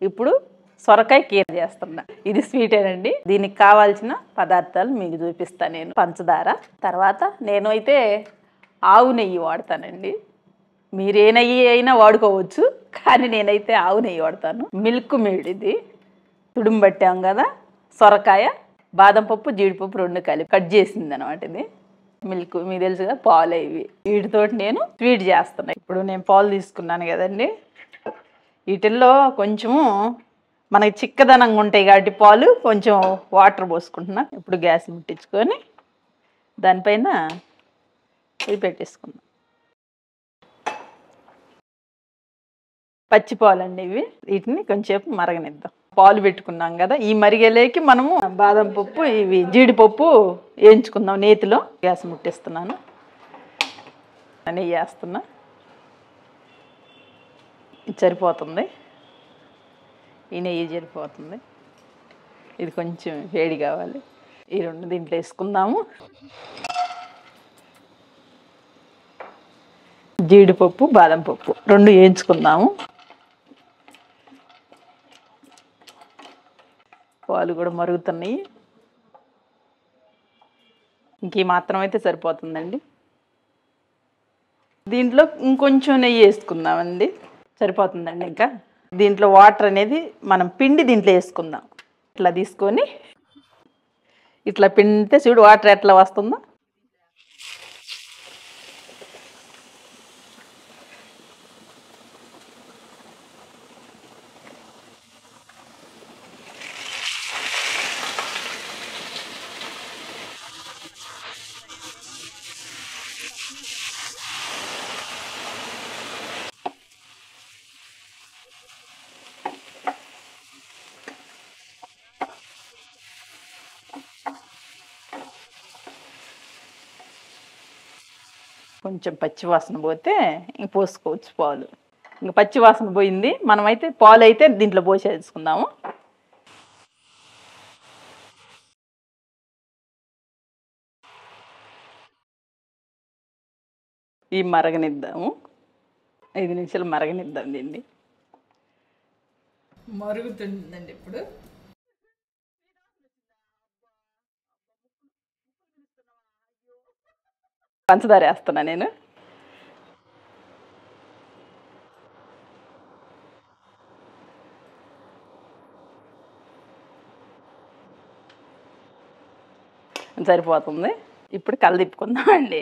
ఇప్పుడు సొరకాయ కీర చేస్తున్నా. ఇది స్వీటేనండి. దీనికి కావాల్సిన పదార్థాలు మీకు చూపిస్తాను. నేను పంచదార, తర్వాత నేను అయితే ఆవు నెయ్యి వాడతానండి. మీరు ఏ నెయ్యి అయినా వాడుకోవచ్చు, కానీ నేనైతే ఆవు నెయ్యి వాడతాను. మిల్క్ మేడ్ ఇది తుడుము పట్టాం కదా, సొరకాయ, బాదం పప్పు, జీడిపప్పు రెండు కలిపి కట్ చేసింది అనమాట. ఇది మిల్క్ మీకు తెలుసు కదా, పాలు. ఇవి వీటితోటి నేను స్వీట్ చేస్తున్నాను. ఇప్పుడు నేను పాలు తీసుకున్నాను కదండి, వీటిల్లో కొంచెము మనకి చిక్కదనంగా ఉంటాయి కాబట్టి పాలు కొంచెం వాటర్ పోసుకుంటున్నా. ఇప్పుడు గ్యాస్ ముట్టించుకొని దానిపైన ఇది పెట్టేసుకుందాం. పచ్చి పాలండి ఇవి. వీటిని కొంచెంసేపు మరగనిద్దాం. పాలు పెట్టుకున్నాం కదా, ఈ మరిగేలేకి మనము బాదం పప్పు, ఇవి జీడిపప్పు వేయించుకుందాం నేతిలో. గ్యాస్ ముట్టిస్తున్నాను, నెయ్యి వేస్తున్నా. ఇది సరిపోతుంది, ఈ నెయ్యి సరిపోతుంది. ఇది కొంచెం వేడి కావాలి. ఈ రెండు దీంట్లో వేసుకుందాము. జీడిపప్పు, బాదం పప్పు రెండు వేయించుకుందాము. పాలు కూడా మరుగుతున్నాయి. ఇంక మాత్రం అయితే సరిపోతుందండి. దీంట్లో ఇంకొంచెం నెయ్యి వేసుకుందామండి, సరిపోతుందండి. ఇంకా దీంట్లో వాటర్ అనేది మనం పిండి దీంట్లో వేసుకుందాం. ఇట్లా తీసుకొని ఇట్లా పిండితే చూడు వాటర్ ఎట్లా వస్తుందో. కొంచెం పచ్చి వాసన పోతే ఇంక పోసుకోవచ్చు పాలు. ఇంక పచ్చి వాసన పోయింది. మనమైతే పాలు అయితే దీంట్లో పోసేసుకుందాము. ఈ మరగనిద్దాము, 5 నిమిషాలు మరగనిద్దాం. దీన్ని మరుగుతుందండి. ఇప్పుడు పంచదార వేస్తున్నా నేను. సరిపోతుంది. ఇప్పుడు కలదిప్పుకుందామండి.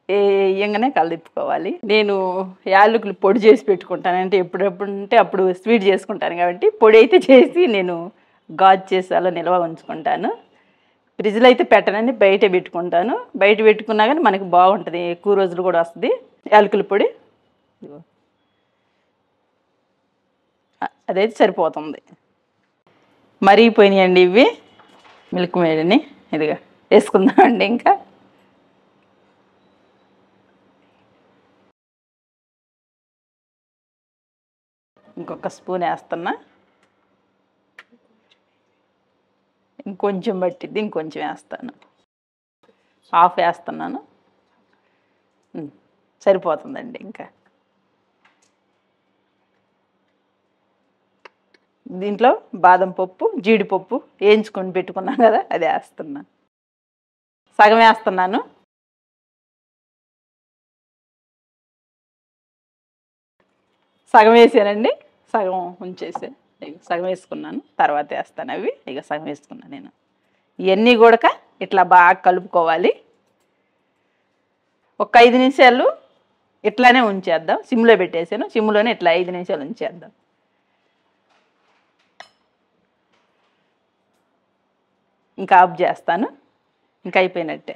వేయంగానే కలదిప్పుకోవాలి. నేను యాలకులు పొడి చేసి పెట్టుకుంటాను. అంటే ఎప్పుడంటే అప్పుడు స్వీట్ చేసుకుంటాను కాబట్టి పొడి అయితే చేసి నేను గాజు చేసి అలా నిల్వ ఉంచుకుంటాను. ఫ్రిడ్జ్లో అయితే పెట్టనండి, బయట పెట్టుకుంటాను. బయట పెట్టుకున్నా కానీ మనకి బాగుంటుంది, ఎక్కువ రోజులు కూడా వస్తుంది. యాలకుల పొడి అదైతే సరిపోతుంది. మరిగిపోయినాయండి ఇవి. మిల్క్ మేడ్ని ఇదిగా వేసుకుందామండి. ఇంకా ఇంకొక స్పూన్ వేస్తున్నా. ఇంకొంచెం పట్టిద్ది, ఇంకొంచెం వేస్తాను. హాఫ్ వేస్తున్నాను, సరిపోతుందండి. ఇంకా దీంట్లో బాదం పప్పు, జీడిపప్పు వేయించుకొని పెట్టుకున్నాను కదా, అది వేస్తున్నాను. సగం వేస్తున్నాను. సగం వేసానండి, సగం ఉంచేసాను. సగం వేసుకున్నాను, తర్వాత వేస్తాను అవి. ఇక సగం వేసుకున్నాను నేను. ఇవన్నీ కూడా ఇట్లా బాగా కలుపుకోవాలి. ఒక 5 నిమిషాలు ఇట్లానే ఉంచేద్దాం. సిమ్లో పెట్టేసాను, సిమ్లోనే ఇట్లా 5 నిమిషాలు ఉంచేద్దాం. ఇంకా ఆఫ్ చేస్తాను. ఇంకా అయిపోయినట్టే.